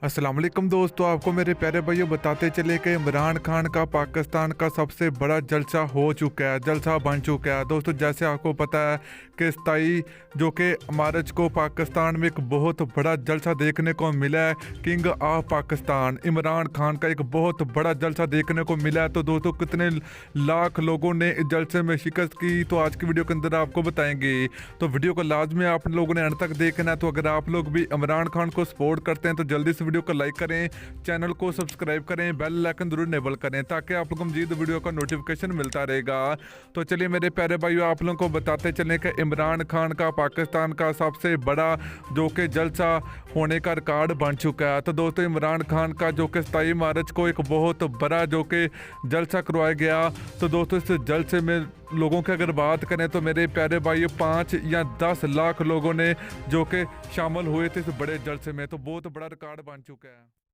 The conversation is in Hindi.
अस्सलाम वालेकुम दोस्तों, आपको मेरे प्यारे भाइयों बताते चले कि इमरान खान का पाकिस्तान का सबसे बड़ा जलसा हो चुका है, जलसा बन चुका है। दोस्तों जैसे आपको पता है कि 27 जो कि मार्च को पाकिस्तान में एक बहुत बड़ा जलसा देखने को मिला है। किंग ऑफ पाकिस्तान इमरान खान का एक बहुत बड़ा जलसा देखने को मिला है। तो दोस्तों कितने लाख लोगों ने इस जलसे में शिकस्त की, तो आज की वीडियो के अंदर आपको बताएंगे। तो वीडियो को लाजमी आप लोगों ने अंत तक देखना है। तो अगर आप लोग भी इमरान खान को सपोर्ट करते हैं तो जल्दी से वीडियो को लाइक करें, चैनल को सब्सक्राइब करें, बेल आइकन जरूर इनेबल करें ताकि आप लोगों को मजीद वीडियो का नोटिफिकेशन मिलता रहेगा। तो चलिए मेरे प्यारे भाइयों, आप लोगों को बताते चलें कि इमरान खान का पाकिस्तान का सबसे बड़ा जो कि जलसा होने का रिकॉर्ड बन चुका है। तो दोस्तों इमरान खान का जो कि 27 मार्च को एक बहुत बड़ा जो कि जलसा करवाया गया। तो दोस्तों इस जलसे में लोगों की अगर बात करें तो मेरे प्यारे भाइयों 5 या 10 लाख लोगों ने जो कि शामिल हुए थे इस बड़े जलसे में। तो बहुत बड़ा रिकॉर्ड बन चुका है।